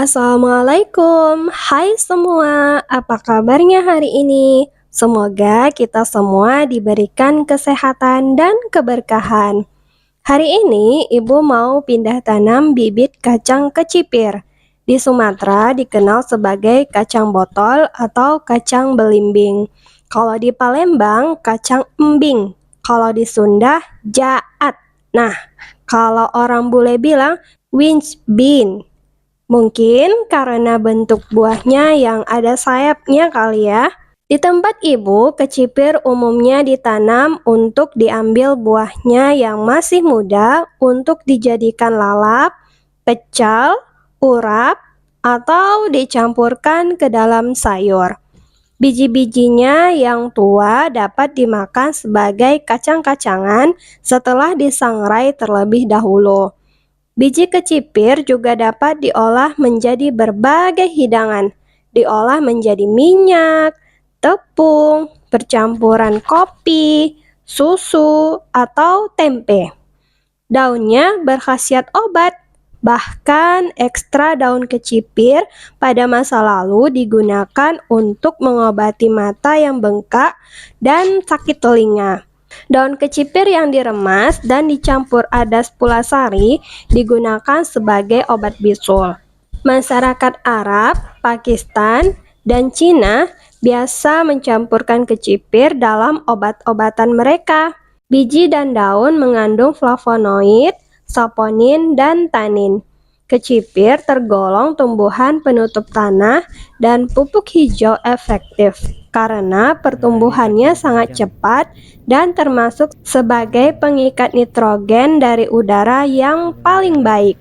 Assalamualaikum, hai semua, apa kabarnya hari ini? Semoga kita semua diberikan kesehatan dan keberkahan. Hari ini ibu mau pindah tanam bibit kacang kecipir. Di Sumatera dikenal sebagai kacang botol atau kacang belimbing. Kalau di Palembang kacang embing. Kalau di Sunda jaat. Nah, kalau orang bule bilang winch bean. Mungkin karena bentuk buahnya yang ada sayapnya kali ya. Di tempat ibu, kecipir umumnya ditanam untuk diambil buahnya yang masih muda untuk dijadikan lalap, pecel, urap, atau dicampurkan ke dalam sayur. Biji-bijinya yang tua dapat dimakan sebagai kacang-kacangan setelah disangrai terlebih dahulu. Biji kecipir juga dapat diolah menjadi berbagai hidangan, diolah menjadi minyak, tepung, percampuran kopi, susu, atau tempe. Daunnya berkhasiat obat, bahkan ekstra daun kecipir pada masa lalu digunakan untuk mengobati mata yang bengkak dan sakit telinga. Daun kecipir yang diremas dan dicampur adas pulasari digunakan sebagai obat bisul. Masyarakat Arab, Pakistan, dan Cina biasa mencampurkan kecipir dalam obat-obatan mereka. Biji dan daun mengandung flavonoid, saponin, dan tanin. Kecipir tergolong tumbuhan penutup tanah dan pupuk hijau efektif karena pertumbuhannya sangat cepat dan termasuk sebagai pengikat nitrogen dari udara yang paling baik.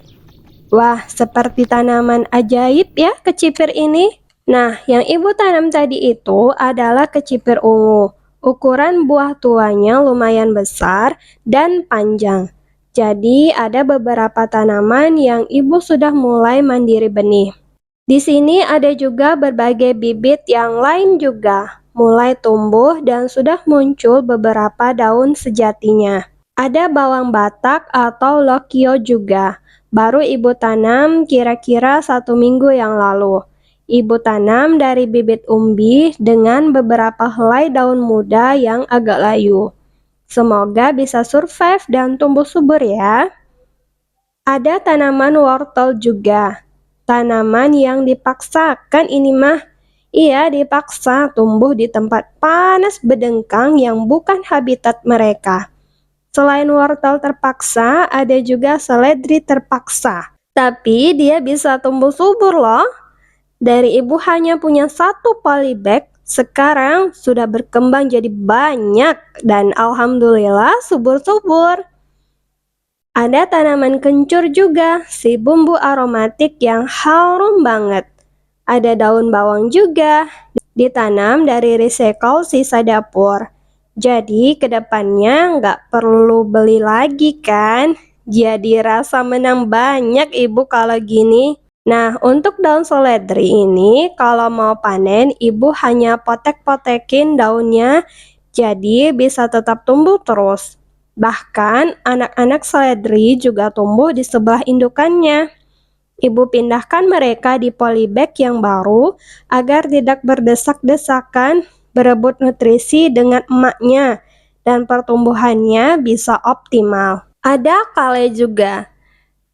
Wah, seperti tanaman ajaib ya kecipir ini. Nah, yang ibu tanam tadi itu adalah kecipir ungu. Ukuran buah tuanya lumayan besar dan panjang. Jadi, ada beberapa tanaman yang ibu sudah mulai mandiri benih. Di sini ada juga berbagai bibit yang lain juga, mulai tumbuh dan sudah muncul beberapa daun sejatinya. Ada bawang batak atau lokio juga, baru ibu tanam kira-kira 1 minggu yang lalu. Ibu tanam dari bibit umbi dengan beberapa helai daun muda yang agak layu. Semoga bisa survive dan tumbuh subur ya. Ada tanaman wortel juga. Tanaman yang dipaksakan ini mah. Iya, dipaksa tumbuh di tempat panas berdengkang yang bukan habitat mereka. Selain wortel terpaksa, ada juga seledri terpaksa. Tapi dia bisa tumbuh subur loh. Dari ibu hanya punya 1 polybag, sekarang sudah berkembang jadi banyak dan alhamdulillah subur-subur. Ada tanaman kencur juga, si bumbu aromatik yang harum banget. Ada daun bawang juga, ditanam dari recycle sisa dapur. Jadi kedepannya nggak perlu beli lagi kan? Jadi rasa menang banyak ibu kalau gini. Nah, untuk daun seledri ini kalau mau panen ibu hanya potek-potekin daunnya jadi bisa tetap tumbuh terus. Bahkan anak-anak seledri juga tumbuh di sebelah indukannya. Ibu pindahkan mereka di polybag yang baru agar tidak berdesak-desakan berebut nutrisi dengan emaknya dan pertumbuhannya bisa optimal. Ada kale juga.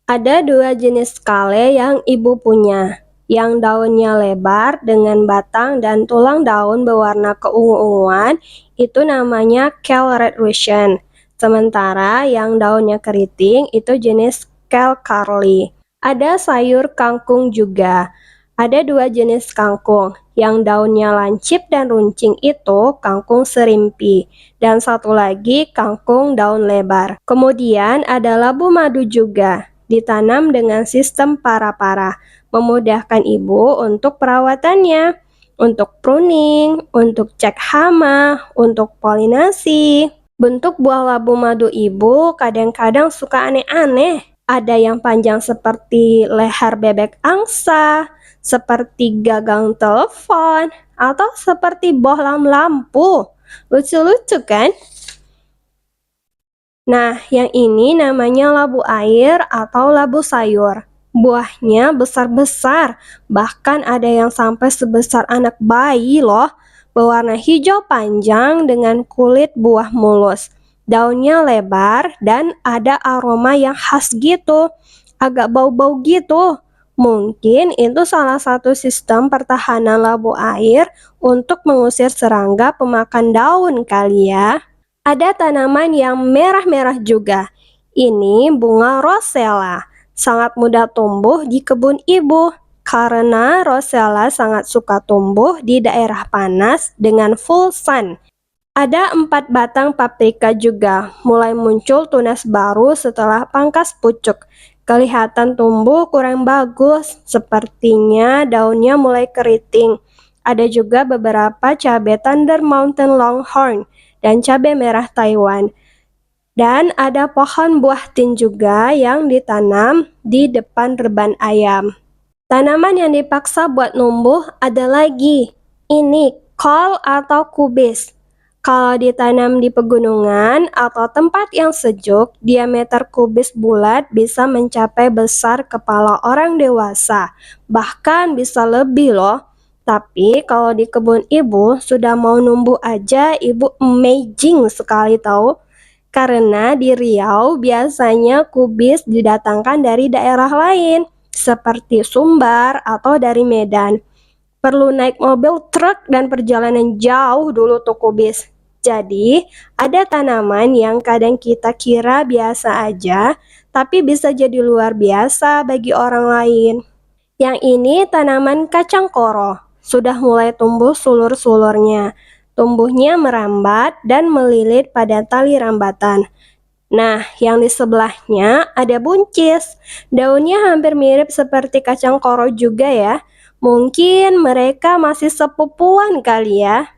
Ada 2 jenis kale yang ibu punya. Yang daunnya lebar dengan batang dan tulang daun berwarna keungu-unguan itu namanya kale red Russian. Sementara yang daunnya keriting itu jenis kale Carly. Ada sayur kangkung juga. Ada 2 jenis kangkung. Yang daunnya lancip dan runcing itu kangkung serimpi. Dan satu lagi kangkung daun lebar. Kemudian ada labu madu juga. Ditanam dengan sistem para-para. Memudahkan ibu untuk perawatannya. Untuk pruning, untuk cek hama, untuk polinasi. Bentuk buah labu madu ibu kadang-kadang suka aneh-aneh. Ada yang panjang seperti leher bebek angsa, seperti gagang telepon, atau seperti bohlam lampu. Lucu-lucu kan? Nah, yang ini namanya labu air atau labu sayur. Buahnya besar-besar, bahkan ada yang sampai sebesar anak bayi loh. Berwarna hijau panjang dengan kulit buah mulus. Daunnya lebar dan ada aroma yang khas gitu. Agak bau-bau gitu. Mungkin itu salah satu sistem pertahanan labu air untuk mengusir serangga pemakan daun kali ya. Ada tanaman yang merah-merah juga. Ini bunga rosella. Sangat mudah tumbuh di kebun ibu karena rosella sangat suka tumbuh di daerah panas dengan full sun. Ada 4 batang paprika juga, mulai muncul tunas baru setelah pangkas pucuk. Kelihatan tumbuh kurang bagus, sepertinya daunnya mulai keriting. Ada juga beberapa cabai Thunder Mountain Longhorn dan cabai merah Taiwan. Dan ada pohon buah tin juga yang ditanam di depan reban ayam. Tanaman yang dipaksa buat numbuh ada lagi. Ini kol atau kubis. Kalau ditanam di pegunungan atau tempat yang sejuk, diameter kubis bulat bisa mencapai besar kepala orang dewasa. Bahkan bisa lebih loh. Tapi kalau di kebun ibu sudah mau numbuh aja, ibu amazing sekali tahu. Karena di Riau biasanya kubis didatangkan dari daerah lain, seperti Sumbar atau dari Medan. Perlu naik mobil truk dan perjalanan jauh dulu tuh kubis. Jadi, ada tanaman yang kadang kita kira biasa aja, tapi bisa jadi luar biasa bagi orang lain. Yang ini tanaman kacang koro, sudah mulai tumbuh sulur-sulurnya. Tumbuhnya merambat dan melilit pada tali rambatan. Nah, yang di sebelahnya ada buncis. Daunnya hampir mirip seperti kacang koro juga ya. Mungkin mereka masih sepupuan kali ya.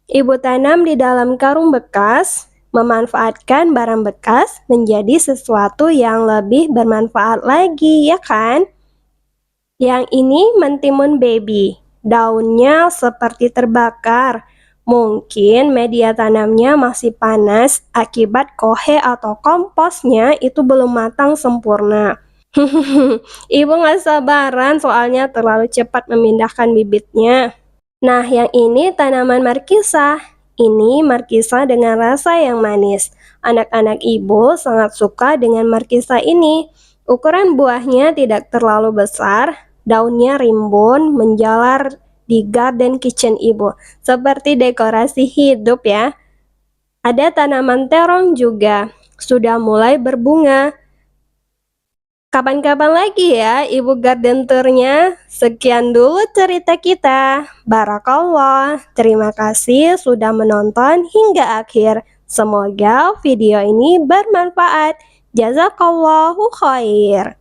Ibu tanam di dalam karung bekas, memanfaatkan barang bekas menjadi sesuatu yang lebih bermanfaat lagi, ya kan? Yang ini mentimun baby, daunnya seperti terbakar. Mungkin media tanamnya masih panas akibat kohe atau komposnya itu belum matang sempurna. Ibu nggak sabaran soalnya terlalu cepat memindahkan bibitnya. Nah, yang ini tanaman markisa. Ini markisa dengan rasa yang manis. Anak-anak ibu sangat suka dengan markisa ini. Ukuran buahnya tidak terlalu besar, daunnya rimbun, menjalar di garden kitchen ibu, seperti dekorasi hidup ya. Ada tanaman terong juga, sudah mulai berbunga. Kapan-kapan lagi ya Ibu Garden Tour-nya. Sekian dulu cerita kita. Barakallah. Terima kasih sudah menonton hingga akhir. Semoga video ini bermanfaat. Jazakallahu khair.